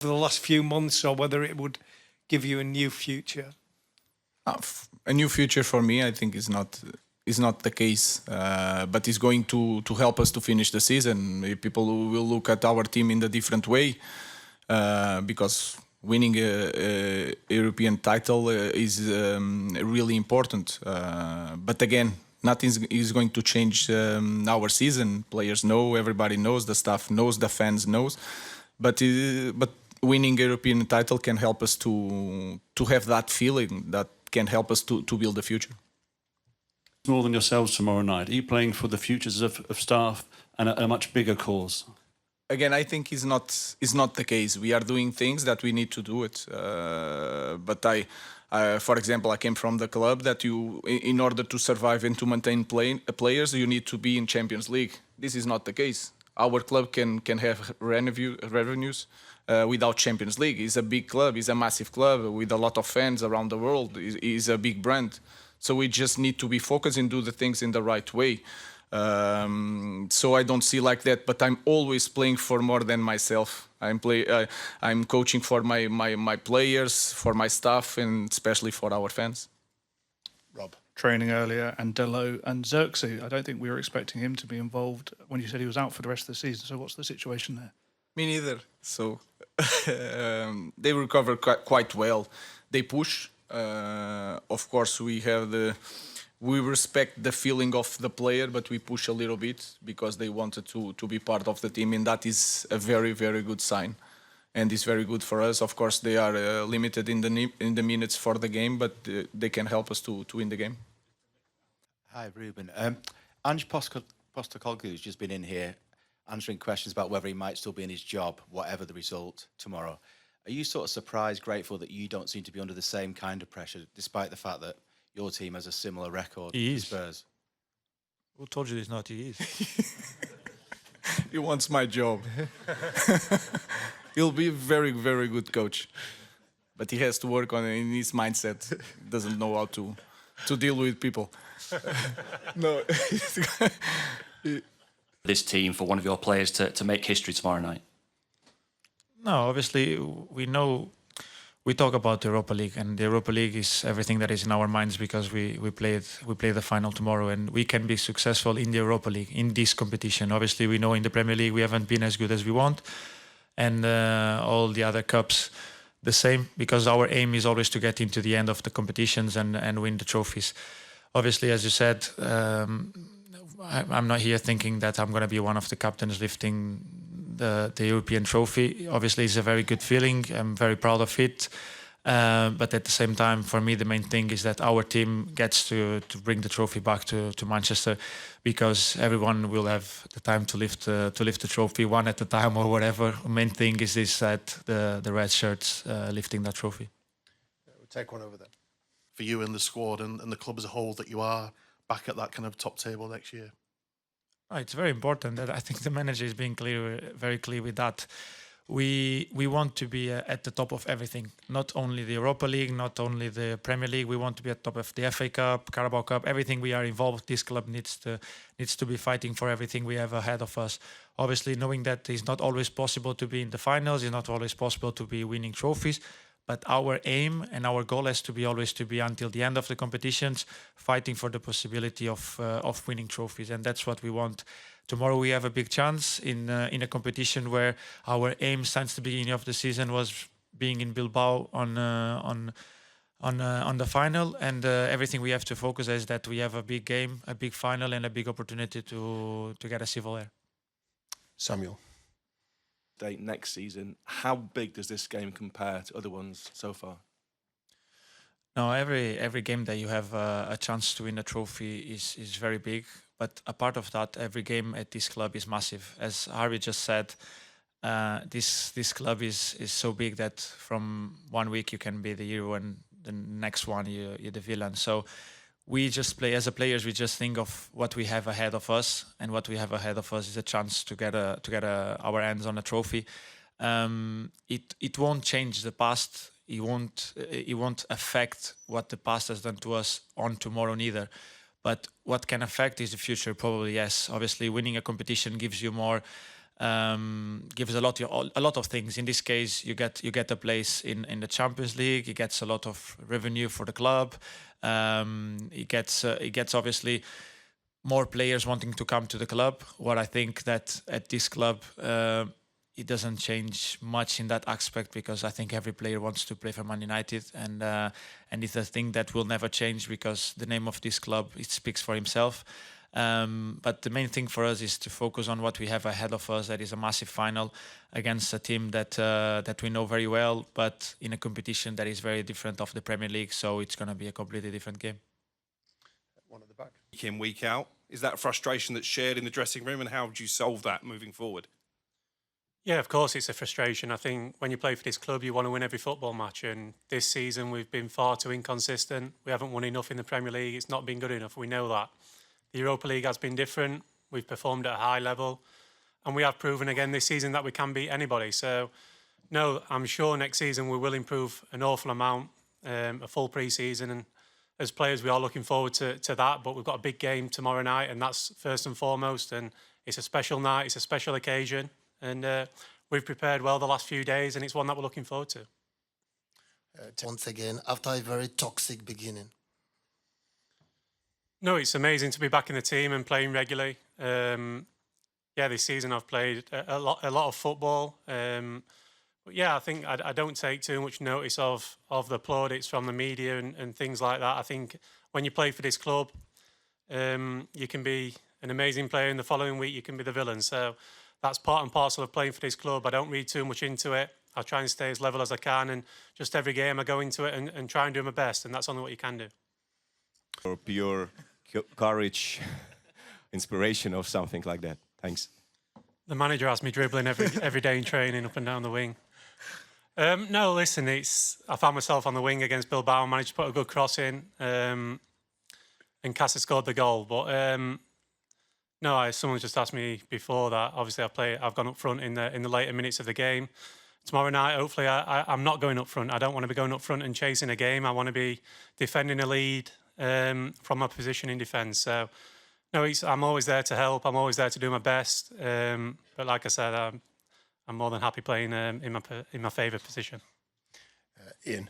for the last few months, or whether it would give you a new future? A new future for me, I think, is not the case, but it's going to help us to finish the season. People will look at our team in a different way, because winning a European title is really important. But again, nothing is going to change our season. Players know, everybody knows, the staff knows, the fans knows. But winning a European title can help us to have that feeling that can help us to build the future. More than yourselves tomorrow night. Are you playing for the futures of staff and a much bigger cause? Again, I think is not the case. We are doing things that we need to do it. But for example, I came from the club that in order to survive and to maintain players, you need to be in Champions League. This is not the case. Our club can have revenues without Champions League. It's a big club. It's a massive club with a lot of fans around the world. It's a big brand. So we just need to be focused and do the things in the right way. So I don't see like that, but I'm always playing for more than myself. I'm coaching for my players, for my staff, and especially for our fans. Rob. Training earlier, and Delo and Xerxes. I don't think we were expecting him to be involved when you said he was out for the rest of the season. So what's the situation there? Me neither. So they recover quite well. They push. Of course, we respect the feeling of the player, but we push a little bit because they wanted to be part of the team, and that is a very, very good sign, and it's very good for us. Of course, they are limited in the minutes for the game, but they can help us to win the game. Hi, Ruben. Ange Postecoglou has just been in here answering questions about whether he might still be in his job, whatever the result tomorrow. Are you sort of surprised, grateful that you don't seem to be under the same kind of pressure, despite the fact that your team has a similar record to Spurs? Who told you he's not? He is. He wants my job. He'll be a very, very good coach. But he has to work on it in his mindset. He doesn't know how to deal with people. No. This team, for one of your players to make history tomorrow night? No, obviously we talk about the Europa League, and the Europa League is everything that is in our minds because we play the final tomorrow, and we can be successful in the Europa League, in this competition. Obviously, we know in the Premier League we haven't been as good as we want, and all the other cups the same, because our aim is always to get into the end of the competitions and win the trophies. Obviously, as you said, I'm not here thinking that I'm going to be one of the captains lifting the European trophy. Obviously, it's a very good feeling. I'm very proud of it. But at the same time, for me, the main thing is that our team gets to bring the trophy back to Manchester, because everyone will have the time to lift the trophy one at a time or whatever. The main thing is that the red shirts lifting that trophy. We'll take one over there. For you and the squad and the club as a whole, that you are back at that kind of top table next year? Oh, it's very important that I think the manager is being very clear with that. We want to be at the top of everything, not only the Europa League, not only the Premier League. We want to be at the top of the FA Cup, Carabao Cup, everything we are involved. This club needs to be fighting for everything we have ahead of us. Obviously, knowing that it's not always possible to be in the finals, it's not always possible to be winning trophies. But our aim and our goal has to be always to be until the end of the competitions, fighting for the possibility of winning trophies, and that's what we want. Tomorrow we have a big chance in a competition where our aim since the beginning of the season was being in Bilbao on the final, and everything we have to focus is that we have a big game, a big final, and a big opportunity to get a civil air. Samuel. Next season, how big does this game compare to other ones so far? No, every game that you have a chance to win a trophy is very big. But a part of that, every game at this club is massive. As Harvey just said, this club is so big that from 1 week you can be the hero and the next one you're the villain. So we just play as a players. We just think of what we have ahead of us, and what we have ahead of us is a chance to get our hands on a trophy. It won't change the past. It won't affect what the past has done to us on tomorrow neither. But what can affect is the future, probably, yes. Obviously, winning a competition gives you more gives a lot of things. In this case, you get a place in the Champions League. It gets a lot of revenue for the club. It gets obviously more players wanting to come to the club. What I think that at this club, it doesn't change much in that aspect, because I think every player wants to play for Man United, and it's a thing that will never change, because the name of this club, it speaks for himself. But the main thing for us is to focus on what we have ahead of us. That is a massive final against a team that we know very well, but in a competition that is very different of the Premier League. So it's going to be a completely different game. One at the back. Week in, week out. Is that a frustration that's shared in the dressing room, and how would you solve that moving forward? Yeah, of course it's a frustration. I think when you play for this club, you want to win every football match. And this season we've been far too inconsistent. We haven't won enough in the Premier League. It's not been good enough. We know that. The Europa League has been different. We've performed at a high level. And we have proven again this season that we can beat anybody. So, no, I'm sure next season we will improve an awful amount, a full pre-season. And as players, we are looking forward to that. But we've got a big game tomorrow night, and that's first and foremost. And it's a special night. It's a special occasion. And we've prepared well the last few days, and it's one that we're looking forward to. Once again, after a very toxic beginning. No, it's amazing to be back in the team and playing regularly. This season I've played a lot of football. But yeah, I think I don't take too much notice of the plaudits from the media and things like that. I think when you play for this club, you can be an amazing player, and the following week you can be the villain. So that's part and parcel of playing for this club. I don't read too much into it. I try and stay as level as I can, and just every game I go into it and try and do my best, and that's only what you can do. Or pure courage, inspiration of something like that. Thanks. The manager has me dribbling every day in training up and down the wing. No, listen, I found myself on the wing against Bilbao, managed to put a good cross in, and Casa scored the goal. But no, someone just asked me before that. Obviously, I've gone up front in the later minutes of the game. Tomorrow night, hopefully, I'm not going up front. I don't want to be going up front and chasing a game. I want to be defending a lead from my position in defence. So, no, I'm always there to help. I'm always there to do my best. But like I said, I'm more than happy playing in my favourite position. Ian.